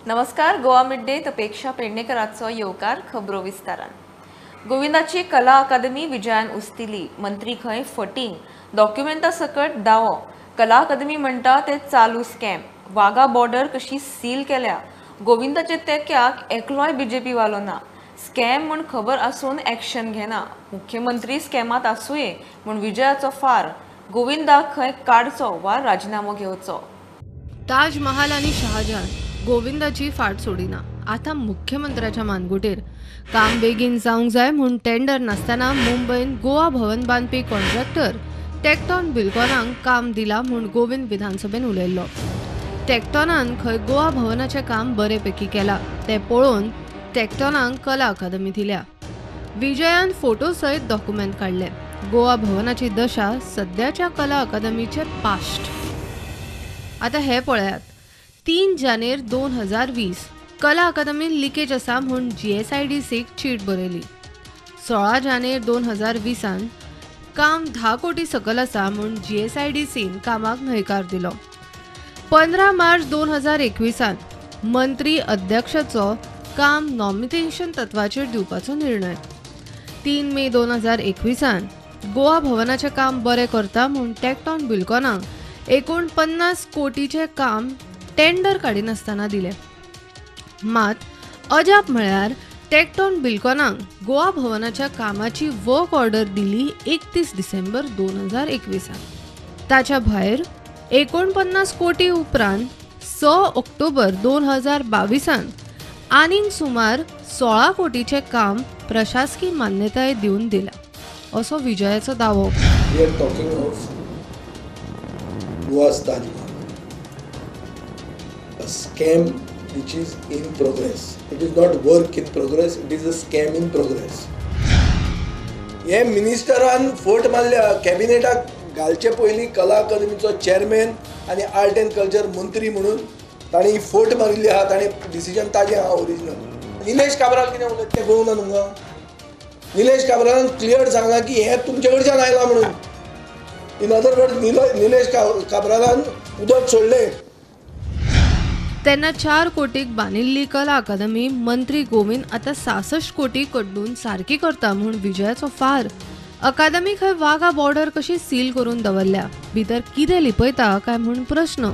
नमस्कार. Goa mid day अपेक्षा पेडणेकरांचो येवकार खबरो विस्तारान. गोविंदाची कला अकादमी विजयान उस्तिली. मंत्री खंय फटींग डॉक्युमेंटा सकट दावो. कला अकादमी म्हणटा ते चालू स्कॅम. वाघा बॉर्डर कशी सील केल्या. गोविंदाचे तेक्याक एकलोय बीजेपी वालो ना. स्कॅम म्हण खबर आसून एक्शन घेना. मुख्यमंत्री स्कॅमात आसूये म्हण विजयाचो फार. गोविंदाक खंय काडचो वा राजीनामो घेवचो. ताज महाल आणि शहाजहान गोविंदाची फाट सोडिना. आता मुख्यमंत्र्याच्या मानगुटेर काम बेगीन जावंक जाय म्हूण टेंडर नासतना मुंबईन गोवा भवन बांदपी कॉन्ट्रॅक्टर टॅक्टॉन बिल्डकॉनाक काम दिला म्हूण गोविंद विधानसभेन उलयल्लो. टॅक्टॉनान खंय गोवा भवनाचें काम बरेपैकी केलां तें पळोवन टॅक्टॉनाक कला अकादमी दिल्या. विजयान फोटो सयत डॉक्युमेंट काडले. गोवा भवनाची दशा सद्याच्या कला अकादमीचे पास्ट. आता हे पळयात. 3 जानेर 2020 कला अकादमीन लिकेज आसा म्हूण GSIDCक चीट बरयली. 16 जानेर 2020 काम 10 कोटी सकल आसा म्हूण GSIDCन कामाक न्हयकार दिलो. 15 मार्च 2021 मंत्री अध्यक्षाचो काम नॉमिनेशन तत्वाचेर दिवपाचो निर्णय. 3 मे 2021 गोवा भवनाचें काम बरें करता म्हूण टॅक्टॉन बिल्डकॉनाक 49 कोटीचे काम टेंडर काडिनासतना दिले. मात अजाप म्हळ्यार टॅक्टॉन बिल्डकॉनाक गोवा भवनाच्या कामाची वर्क ऑर्डर दिली 31 डिसेंबर 2021. ताच्या भायर 49 कोटी उपरांत 6 ऑक्टोबर 2022 आनीक सुमार 16 कोटीचे काम प्रशासकीय मान्यताय दिवन दिला असो विजयाचो दावो. Goa's Taj Mahal, a scam which is in progress. It is not work in progress, it is a scam in progress. हे मिनिस्टरान फोट मारल्या. कॅबिनेटाक घालचे पयलीं कला अकादमीचो चेअरमॅन आनी आर्ट एंड कल्चर मंत्री म्हणून तांणी फोट मारिल्ली आहा. ताणें डिसिजन ताजें आहा ओरिजिनल. निलेश काब्राल कितें उलयता तें कळूना तुमकां. निलेश काब्रालान क्लियर सांगला की हें तुमचे कडच्यान आयलां म्हणून. इन अदर वर्ड्स निलेश काब्रालान उदक सोडले. तेन्ना 4 कोटीक बांदिल्ली कला अकादमी मंत्री गोविंद आता 66 कोटी कडून सारकी करता म्हूण विजयाचो फार. अकादमी खंय वाघा बॉर्डर कशी सील करून दवरल्या. भितर कितें लिपयता काय म्हूण प्रश्न.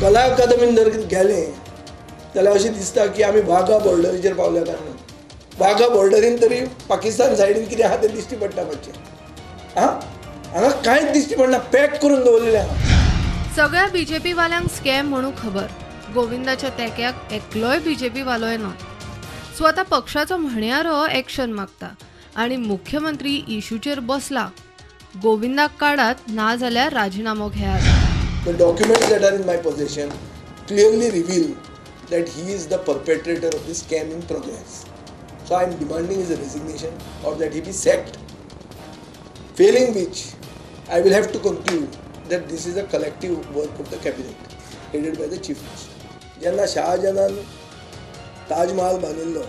कला अकादमीन जर गेलें जाल्यार अशें दिसता की आमी वाघा बॉर्डरीचेर पावल्या कारणान. वाघा बॉर्डरीन तरी पाकिस्तान सायडीन कितें आहा तें दिश्टी पडटा मातशें. हांगा कांयच दिश्टी पडना. पॅक करून दवरलेलें आहा. सगळ्या बीजेपी वाल्यांक स्कॅम म्हणून खबर. गोविंदाच्या तेक्याक एकलोय बीजेपी वालोय ना. स्वता पक्षाचो म्हणयार हो एक्शन मागता आणि मुख्यमंत्री इशूचेर बसला. गोविंदाक काडात ना जाल्यार राजीनामो घेयात. The documents that are in my possession clearly reveal that he is the perpetrator of this scam in progress. So I am demanding his resignation or that he be sacked. Failing which, I will have to conclude that this is a collective work of the cabinet headed by the chief minister. जेन्ना शहाजहानान ताज महाल बांदिल्लो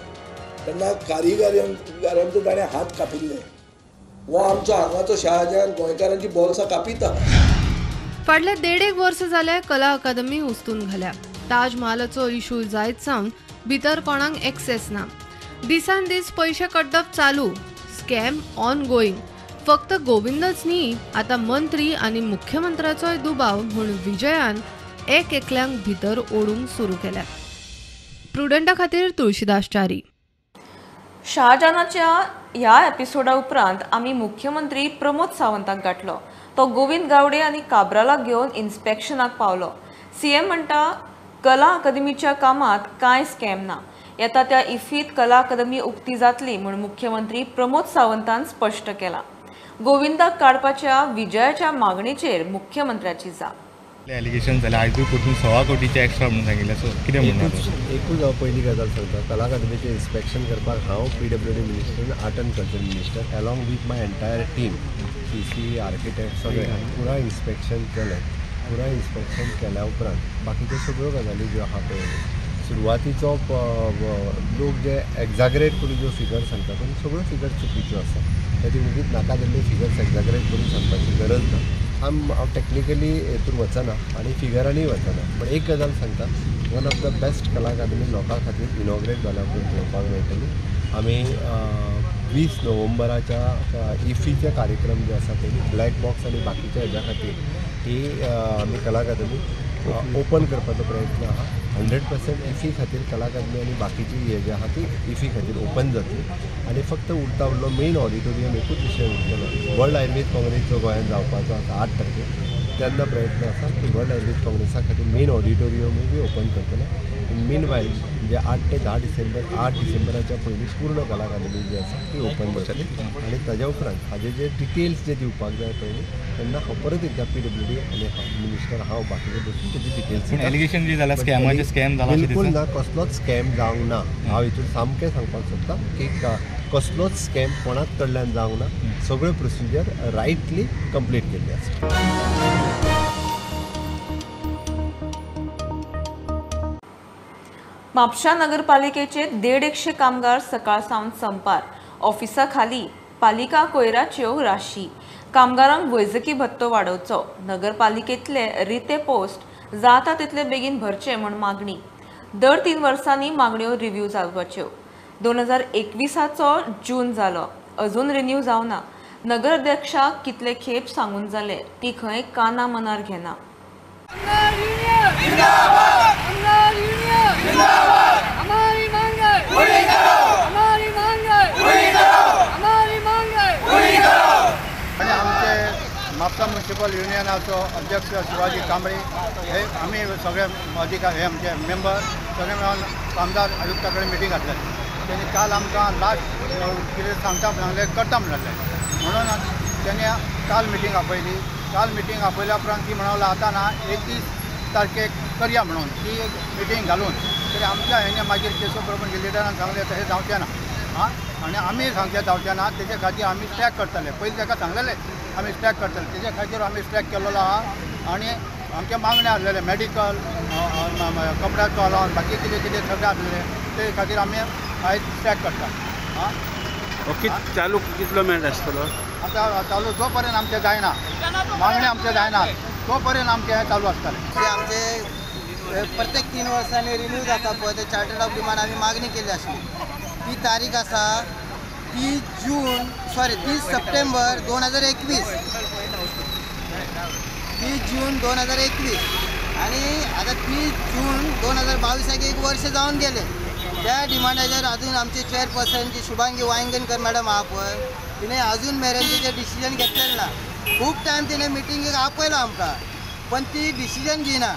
तेन्ना कारिगरांचो ताणें हात कापिल्ले. हो आमचो हांगाचो शहाजहान गोंयकारांची बोल्सां कापिता. फाटले 1.5 वर्स जाले कला अकादमी उस्तून घाल्या. ताज महालाचो इशू जायत सावन भितर कोणाक एक्सेस ना. दिसान दीस पयशे कड्डप चालू. Scam on going. फक्त गोविंदच न्ही, आता मंत्री आणि मुख्यमंत्र्याचोय दुबाव म्हूण विजयान एकल्यांक भितर ओडूंक सुरू केल्या. प्रुडंटा खातीर तुळशीदास च्यारी. शहाजहानाच्या ह्या एपिसोडा उपरांत आमी मुख्यमंत्री प्रमोद सावंताक गाठलो. तो गोविंद गावडे आनी काब्रालाक घेवन इन्स्पेक्शनाक पावलो. CM म्हणटा कला अकादमीच्या कामात कांय स्कॅम ना. येता त्या इफीत कला अकादमी उक्ती जातली म्हूण मुख्यमंत्री प्रमोद सावंतान स्पश्ट केलां. गोविंदाक काडपाच्या विजयाच्या मागणेचेर मुख्यमंत्र्याची जाप. एलिगेशन जालें आयजूय परतून 16 कोटीचे एक्स्ट्रा म्हणून सांगिल्लें. सो कितें म्हणणार? एकूच हांव पयलीं गजाल सांगता. कला अकादमीचें इन्स्पेक्शन करपाक हांव PWD minister, art end culture minister along with my entire team, CC, architect सगळे हांवें पुराय इन्स्पेक्शन केलें. पुराय इन्स्पेक्शन केल्या उपरांत बाकीच्यो सगळ्यो गजाली ज्यो आहा पळय सुरवातीचो लोक जे एक्झॅगरेट करून ज्यो फिगर सांगता त्यो सगळ्यो फिगर चुकीच्यो आसा. ताची उगीच नाका जाल्ल्यो फिगर्स एक्झॅगरेट करून सांगपाची गरज ना. हांव टॅक्निकली हेतून वचना आनी फिगरांनी वचना. पण एक गजाल सांगता, वन ऑफ द बेस्ट कला अकादमी लोकां खातीर इनॉग्रेट जाला पळय पळोवपाक मेळटली. आमी 20 नोव्हेंबराच्या इफीचे कार्यक्रम जे आसा पळय ब्लॅक बॉक्स आनी बाकीच्या हेज्या खातीर ही आमी कला अकादमी ओपन करपाचो प्रयत्न आहा. 100% इफी खातीर कला अकादमी आनी बाकीची हे जे आहा ती इफी खातीर ओपन जातली आनी फक्त उरता उरलो मेन ऑडिटोरियम एकूच विशय उरतलो. वर्ल्ड आयुर्वेद काँग्रेस जो गोंयांत जावपाचो आसा 8 तारखेक तेन्ना प्रयत्न आसा की वर्ल्ड आयुर्वेद काँग्रेसा खातीर मेन ऑडिटोरियमूय बी ओपन करतले. मीन वायल म्हणजे 8 ते 10 डिसेंबर 8 डिसेंबराच्या पयलीं पूर्ण कला अकादमी जी आसा ती ओपन जातली आनी ताज्या उपरांत हाजे जे डिटेल्स जे दिवपाक जाय पळय तेन्ना हांव परत एकदा PWD आनी मिनिस्टर हांव बाकीचे बसून तेजी डिटेल्स एलिगेशन जी जाला स्कॅमाचे स्कॅम जाला बिलकुल ना, कसलोच स्कॅम जावंक ना. हांव हितून सामकें सांगपाक सोदता की कसलोच स्कॅम कोणाच कडल्यान जावंक ना. सगळ्यो प्रोसिजर रायटली कंप्लीट केल्ली आसा. म्हापशा नगरपालिकेचे 150 कामगार सकाळ सावन संपार. ऑफिसा खाली पालिका कोयराच्यो राशी. कामगारांक वैजकी भत्तो वाडोवचो. नगरपालिकेतले रिते पोस्ट जाता तितले बेगीन भरचे म्हण मागणी. दर 3 वर्सांनी मागण्यो रिव्ह्यू जावपाच्यो. 2021चो जून जालो, अजून रिन्यू जावना. नगर अध्यक्षाक कितले खेप सांगून जाले ती खंय काना मनार घेना. म्हापसा म्युनिसिपल युनियनाचो अध्यक्ष शिवाजी कांबळे हे आम्ही सगळे अधिकारी हे आमचे मेंबर सगळे मेळून कामदार आयुक्ता कडेन मिटींग घातलेली. त्यांनी काल आमकां लास्ट कितें सांगता सांगलें करता म्हणलें म्हणून त्यांनी काल मिटींग आपयली. काल मिटींग आपयल्या उपरांत ती म्हणून आतां ना 31 तारखेक करया म्हणून ती मिटींग घालून तरी आमच्या हेणे मागीर केशव प्रभू लिडरान सांगलें तशें जावचें ना आनी आमी सांगचें जावचें ना. तेजे खातीर आमी स्ट्रायक करतले. पयलीं ताका सांगलेलें आमी स्ट्रायक करतले. तेजे खातीर आमी स्ट्रायक केल्लो आहा आनी आमचे मागण्यो आसलेले मेडिकल कपड्याचो अलावन्स बाकी कितें कितें सगळें आसलेले ते खातीर आमी आयज स्ट्रायक करता. ओके चालू कितलो मिनट आसतलो आतां चालू जो पर्यंत आमचें जायना मागणी आमचे जायना तो पर्यंत आमचें हें चालू आसतलें. आमचे प्रत्येक 3 वर्सांनी रिन्यू जाता पळय ते चार्टर्ड ऑफ डिमांड आमी मागणी केल्ली आसली. ती तारीख आसा 30 सप्टेंबर 2021. 30 जून 2021 आनी आतां 30 जून 2022 एक वर्ष जावन गेले. त्या डिमांडाचेर अजून आमचे चेअरपर्सन जी शुभांगी वांयगणकर मॅडम आहा पळय तिने अजून मेरेन तिचे डिसिजन घेतलेलें ना. खूब टायम तिने मिटिंगेक आपयलो आमकां पण ती डिसिजन घेयना.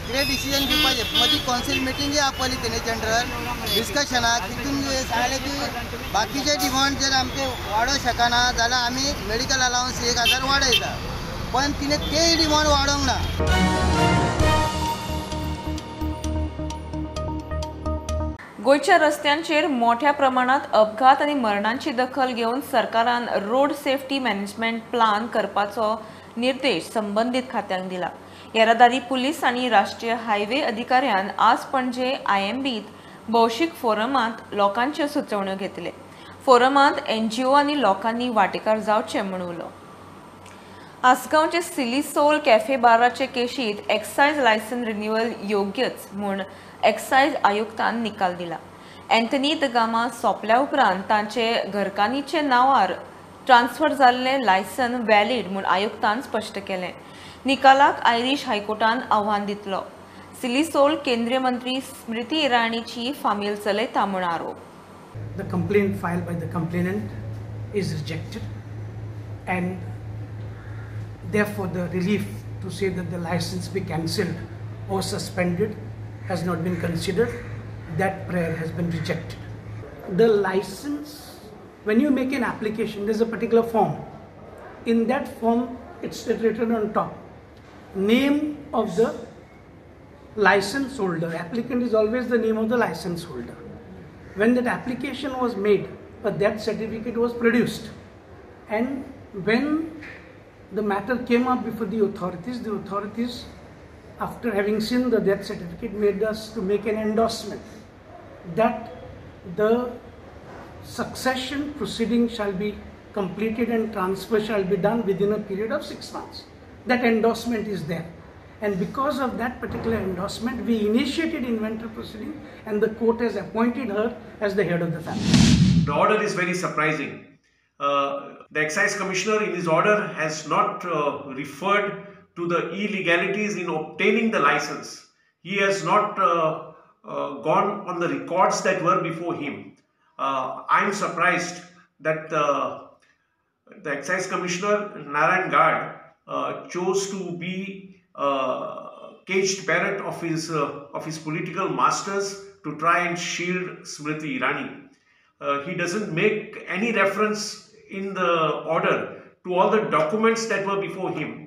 कितें डिसिजन घेवपाचें मदीं कावन्सील मिटिंगूय आपयली तिने जनरल डिस्कशनाक. तितून सांगलें की बाकीचे डिमांड जर आमचे वाडोवंक शकना जाल्यार आमी मेडिकल अलावन्स 1000 वाडयता पण तिने तेय डिमांड वाडोवंक ना. गोंयच्या रस्त्यांचेर मोठ्या प्रमाणात अपघात आनी मरणांची दखल घेवन सरकारान रोड सेफ्टी मॅनेजमेंट प्लान करपाचो निर्देश संबंधीत खात्यांक दिला. येरादारी पुलीस आनी राष्ट्रीय हायवे अधिकाऱ्यान आज पणजे IMBत भौशीक फोरमांत लोकांच्यो सुचोवण्यो घेतले. फोरमांत NGO आनी लोकांनी वांटेकार जावचे म्हूण उलो. आसगांवचे सिलिसोल कॅफे बाराचे केशींत एक्सायज लायसन रिन्युअल योग्यच म्हूण एक्सायज आयुक्तान निकाल दिला. एंथनी द गामा सोंपल्या उपरांत तांचे घरकान्नीचे नांवार ट्रान्स्फर जाल्ले लायसन वॅलीड म्हूण आयुक्तान स्पश्ट केलें. निकालाक आयरिश हायकोर्टान आव्हान दितलो. सिलिसोल केंद्रीय मंत्री स्मृती इराणीची फामील चलयता म्हूण आरोप. The complaint filed by the complainant is rejected and therefore the relief to say that the license be cancelled or suspended has not been considered. That prayer has been rejected. The license, when you make an application, there's a particular form. In that form, it's written on top, name of the license holder. Applicant is always the name of the license holder. When that application was made, a death certificate was produced. And when the matter came up before the authorities, after having seen the death certificate, made us to make an endorsement that the succession proceeding shall be completed and transfer shall be done within a period of 6 months. That endorsement is there. And because of that particular endorsement, we initiated inventor proceeding, and the court has appointed her as the head of the family. The order is very surprising. The excise commissioner in his order has not referred to the illegalities in obtaining the license. He has not gone on the records that were before him. I am surprised that the excise commissioner Narayan Gad chose to be caged parrot of his political masters to try and shield Smriti Irani. He doesn't make any reference in the order to all the documents that were before him.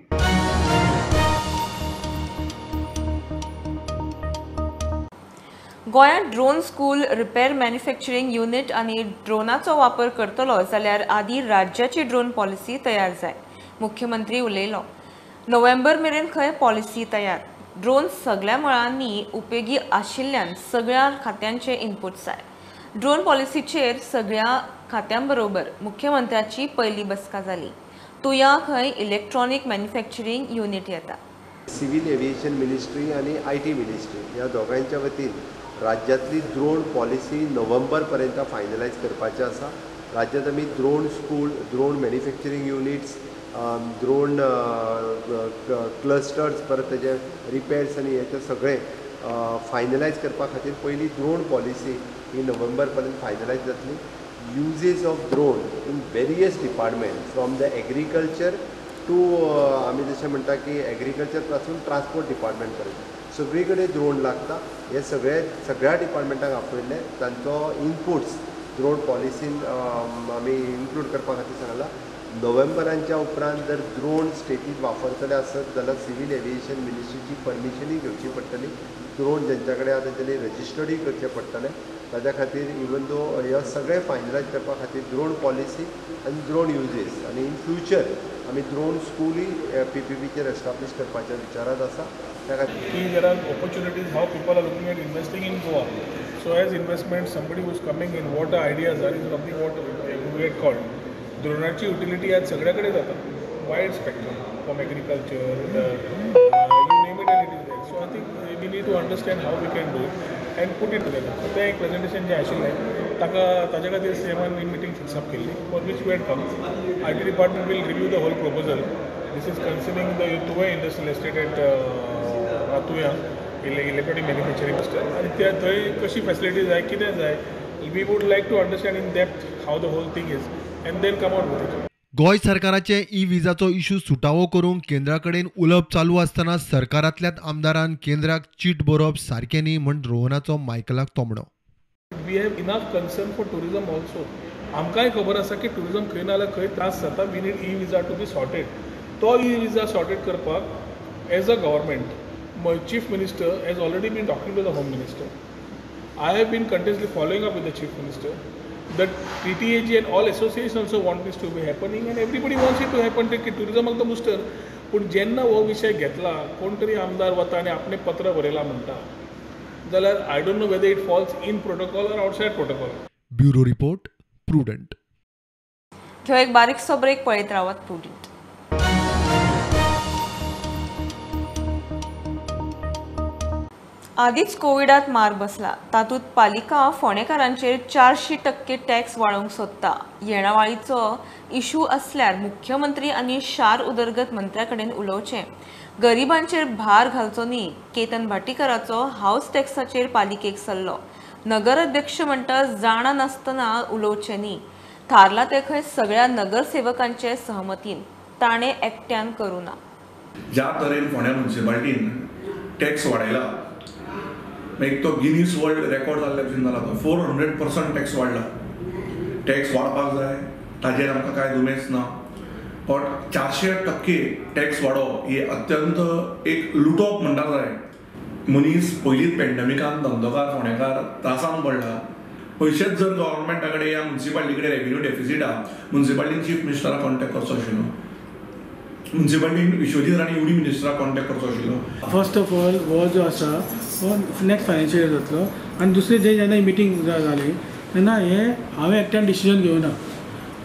गोंयांत drone school repair manufacturing unit आनी ड्रोनाचो वापर करतलो जाल्यार आदी राज्याची drone policy तयार जाय. मुख्यमंत्री उलयलो. नोव्हेंबर मेरेन खंय पॉलिसी तयार. ड्रोन सगळ्या मळांनी उपेगी आशिल्ल्यान सगळ्या खात्यांचे इनपुट्स जाय. ड्रोन पॉलिसीचेर सगळ्या खात्यांबरोबर मुख्यमंत्र्याची पयली बसका जाली. तुया खंय इलेक्ट्रॉनिक मॅन्युफॅक्चरिंग युनिट येता. सिव्हिल एव्हिएशन मिनिस्ट्री आणि IT मिनिस्ट्री ह्या दोगांच्या वतीन राज्यांतली ड्रोन पॉलिसी नोव्हेंबर पर्यंत फायनलायज करपाची आसा. राज्यांत आमी drone school, drone manufacturing units, drone clusters, परत तेजे रिपेर्स आनी हेचे सगळें फायनलायज करपा खातीर पयली ड्रोन पॉलिसी ही नोव्हेंबर पर्यंत फायनलायज जातली. Uses of drone in various department from the agriculture to आमी जशें म्हणटा की एग्रीकल्चर पासून ट्रान्सपोर्ट डिपार्टमेंट पर्यंत सगळी कडेन ड्रोन लागता. हे सगळ्या डिपार्टमेंटाक आपयले तांचो इनपुट्स ड्रोन पॉलिसीन आमी इन्क्लूड करपा खातीर सांगला. नोव्हेंबराच्या उपरांत जर ड्रोन स्टेटींत वापरतले आसत जाल्यार सिव्हिल एव्हिएशन मिनिस्ट्रीची परमिशनूय घेवची पडटली. ड्रोन जेंच्या कडेन आसा तेंच्यांनी रजिस्टर्डूय करचें पडटलें. ताच्या खातीर इवन दो हे सगळें फायनलायज करपा खातीर ड्रोन पॉलिसी आनी ड्रोन युजेस आनी इन फ्युचर आमी ड्रोन स्कूलूय PPPचेर एस्टाब्लीश करपाच्या विचारांत आसा. त्या खातीर there are opportunities how people are looking at investing in Goa. So as investment somebody who is coming in what ideas are is something what we get called. ड्रोनाची utility आज सगळ्या कडेन जाता. Wide spectrum from agriculture you name it and it is there. So I think we need to understand how we can do it and put it together. So तें एक presentation जें आशिल्लें ताच्या खातीर CMन ही मिटींग फिक्स अप केल्ली for which we had come. IT department will review the whole proposal. This is concerning the Tuve industrial estate at Ratuya, electronic manufacturing cluster. And thai kashi facilities जाय कितें जाय. We would like to understand in depth how the whole thing is and then come out with it. Goa सरकाराचे ई-विजाचो issue सुटावो करूंक केंद्रा कडेन उलोवप चालू आसतना सरकारांतल्याच आमदारान केंद्राक चीट बरोवप सारकें न्ही म्हण रोहनाचो मायकलाक तोमडो. We have enough concern for tourism also. आमकांय खबर आसा की टुरिजम खंय ना जाल्यार खंय त्रास जाता. We need ई-विजा to be sorted. तो ई-विजा सॉर्टेड करपाक as a government chief minister has already been talking to the home minister. I have been continuously following up with the chief minister. The TTAG and all association also want this to be happening and everybody wants it to happen. की टुरिजमाक तो booster. पूण जेन्ना हो विशय घेतला कोण तरी आमदार वता आनी आपणें पत्र बरयलां म्हणटा जाल्यार I don't know whether it falls in protocol or outside protocol. Bureau report prudent. ह्यो एक बारीकसो ब्रेक पळयत रावात. प्रुडंट. आदीच कोविडात मार बसला. तातूंत पालिका फोंडेकारांचेर 400% टॅक्स वाडोवंक सोदता. येणावळीचो इशू असल्यार मुख्यमंत्री आनी शार उदरगत मंत्र्या कडेन उलोवचें. गरिबांचेर भार घालचो न्ही. केतन भाटीकाराचो हावस टॅक्साचेर पालिकेक सल्लो. नगर अध्यक्ष म्हणटा जाणा नासतना उलोवचें न्ही. थारला ते खंय सगळ्या नगरसेवकांचे सहमतीन. ताणें एकट्यान करूं ना. ज्या तरेन फोंड्या म्युनिसिपालिटीन टॅक्स वाडयला एक तो गिनीस वर्ल्ड रेकॉर्ड जाल्ले भशेन जाला. तो 400% टॅक्स वाडला. टॅक्स वाडपाक जाय ताजेर आमकां कांय दुमेस ना. बट 400% टॅक्स वाडोवप ही अत्यंत एक लुटोवप म्हणटा जाय. मनीस पयलींच पॅन्डेमिकान धंदोकार फोंडेकार त्रासान पडला. पयशेच जर गव्हर्मेंटा कडेन या म्युनिसिपालिटी कडेन रेव्हेन्यू डेफिसीट आहा. म्युनिसिपालिटीन चीफ मिनिस्टराक कॉन्टॅक्ट करचो आशिल्लो. म्युनिसिपालिटीन विश्वजीत राणी युडी मिनिस्टराक कॉन्टॅक्ट करचो आशिल्लो. फर्स्ट ऑफ ऑल हो जो आसा हो नेक्स्ट फायनान्शियल इयर जातलो. आनी दुसरें जेन्ना ही मिटींग जाली तेन्ना हांवें एकट्यान डिसिजन घेवना.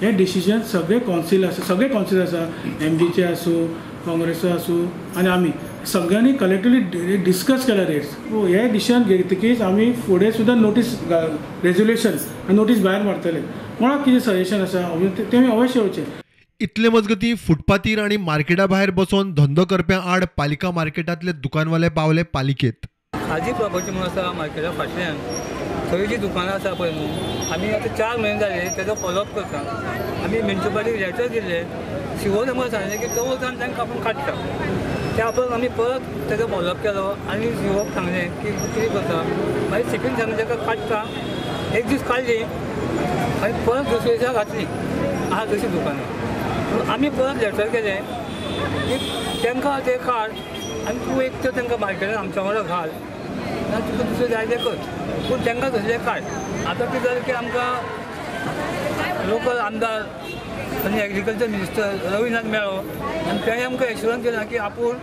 हे डिसिजन सगळे कौन्सिल आसा MGचे आसूं काँग्रेसचो आसूं आनी आमी सगळ्यांनी कलेक्टिवली डिस्कस केला रेट्स. हे डिसिजन घेतकीच आमी फुडें सुद्दां नोटीस रेजोल्युशन आनी नोटीस भायर मारतले. कोणाक कितें सजेशन आसा तेमी अवश्य येवचें. इतले मजगती फुटपाथीर आणि मार्केटा भायर बसून धंदो करप्यां आड पालिका मार्केटातले दुकानवाले पावले पालिकेत. खाजी प्रॉपर्टी म्हणून आसा मार्केटा फाटल्यान थंय जी दुकानां आसा पळय न्हू, आमी आतां 4 म्हयने जाले तेजो फॉलोअप करता. आमी म्युनिसिपालिटीक लेटर दिल्ले, शिवो नंबर सांगले की तो वचून तांकां आपूण काडटा. त्या आपण आमी परत तेजो फॉलोअप केलो आनी शिवोक सांगलें की कितें करता. मागीर सेकंड सांगलें ताका काडटा. एक दीस काडली आनी परत दुसऱ्या दिसा घातली. आहा तशी दुकानां. आमी परत लेटर केलें की तांकां तें काड आनी तूं एक तर तांकां मार्केटान आमच्या वांगडा घाल आनी तुका दुसरें जाय तें कर, पूण तांकां तसलें काड. आतां कितें जालें की आमकां लोकल आमदार आनी एग्रीकल्चर मिनिस्टर रविनाथ मेळ्ळो आनी ताणें आमकां एश्युरन्स केला की आपूण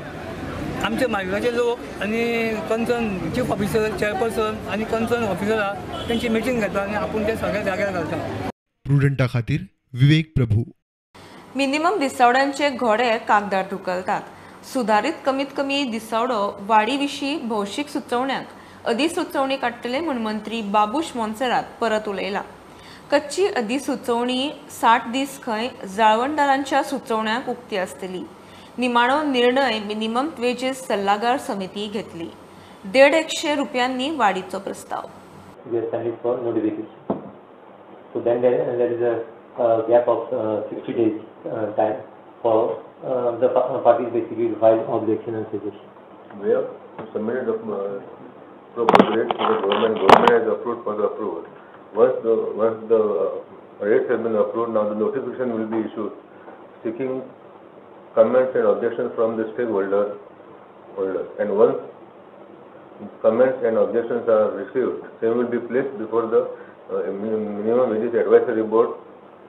आमचे मार्केटाचे लोक आनी कन्सर्न चीफ ऑफिसर, चेअरपर्सन आनी कन्सर्न ऑफिसरां तेंची मिटींग घेता आनी आपूण ते सगळ्या जाग्यार घालता. प्रुडंटा खातीर विवेक प्रभू. मिनिमम दिसावड्यांचे घोडे कागदार धुकलतात. सुधारित कमीत कमी दिसावडो वाडी विशीं भौशीक सुचोवण्यांक अधिसुचोवणी काडटले म्हूण मंत्री बाबूश मोन्सेरात परत उलयला. कच्ची अधिसुचोवणी 60 दीस खंय जाळवणदारांच्या सुचोवण्यांक उक्ती आसतली. निमाणो निर्णय मिनिमम वेजेस सल्लागार समिती घेतली. 150 रुपयांनी वाडीचो प्रस्ताव. So then there is a gap of 60 days time for the parties basically to file objection and suggestion. We have submitted the proposed rates to the government. Government has approved for the approval. Once the rates have been approved, now the notification will be issued seeking comments and objections from the stakeholders. And once comments and objections are received, they will be placed before the minimum wages advisory board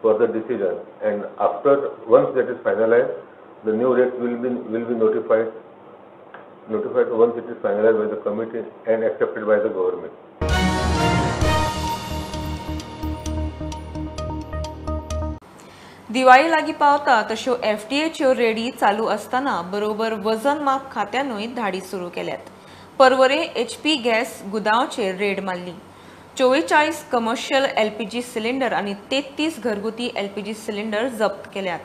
for the decision. And once that is finalized, the new rates will be notified once it is finalized by the committee and accepted by the government. Diwali लागीं पावता तश्यो FDAच्यो ready चालू असताना बरोबर वजन माप खात्यानूय धाडी सुरू केल्यात. परवरे HP गॅस गुदांवचेर रेड मारली. 44 कमर्शियल LPG सिलिंडर आणि 33 घरगुती LPG सिलिंडर जप्त केल्यात.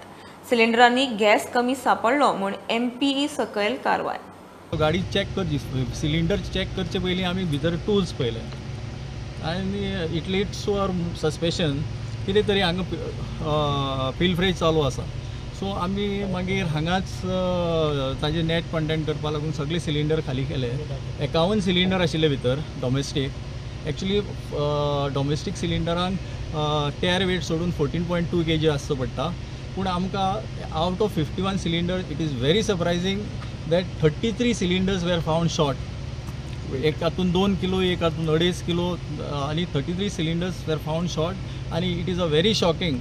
सिलिंडरांनी गॅस कमी सापडलो म्हूण MPE सकयल कारवाय. गाडी चॅक करची, सिलिंडर चॅक करचे पयलीं आमी भितर टूल्स पळयले आनी it leads to our suspicion कितें तरी हांगा पिलफ्रेज चालू आसा. सो आमी मागीर हांगाच ताजे नेट कंटेंट करपा लागून सगळे सिलिंडर खाली केले. 51 सिलिंडर आशिल्ले भितर डॉमेस्टीक. एक्चुली डॉमेस्टीक सिलिंडरांक टेर वेट सोडून 14.2 kg आसचो पडटा. पूण आमकां out of 51 cylinder it is very surprising that 33 cylinders were found short. एक हातून 2 किलो, एक हातून 2.5 किलो आनी 33 सिलिंडर्स वेर फावंड शॉर्ट. आनी it is a very shocking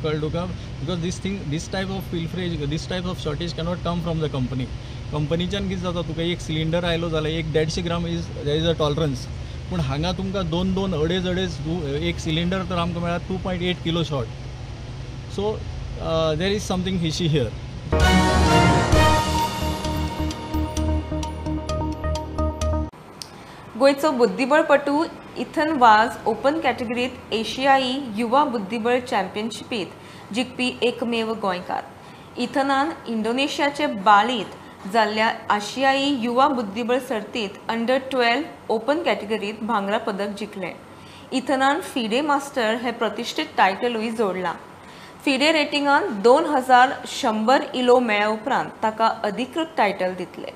कळ्ळें तुका, because these type of pilferage, these type of shortage cannot come from the company. कंपनीच्यान कितें जाता, तुका एक सिलिंडर आयलो जाल्यार एक 150 ग्राम देर इज अ टॉलरन्स. पूण हांगा तुमकां 2 अडेज एक सिलिंडर तर आमकां मेळ्ळा 2.8 kilo short. So there is something fishy here. गोंयचो बुद्धीबळपटू इथन वाज ओपन कॅटेगरीत एशियाई युवा बुद्धीबळ चॅम्पियनशिपीत जिखपी एकमेव गोंयकार. इथनान इंडोनेशियाचे बालीत जाल्ल्या आशियाई युवा बुद्धीबळ सर्तीत अंडर-12 ओपन कॅटेगरीत भांगरा पदक जिखलें. इथनान फिडे मास्टर हे प्रतिश्ठीत टायटलूय जोडलां. फिडे रेटिंगान 2100 इलो मेळ्ळ्या उपरांत ताका अधिकृत टायटल दितले.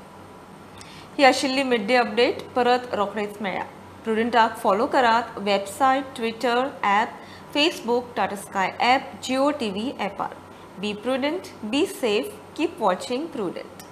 ही आशिल्ली मिड डे अपडेट. परत रोखडेच मेळ्या. प्रुडंटाक फॉलो करात. Website, Twitter, app, Facebook, Tata Sky app, Jio TV ॲपार. Be Prudent, be safe, keep watching prudent.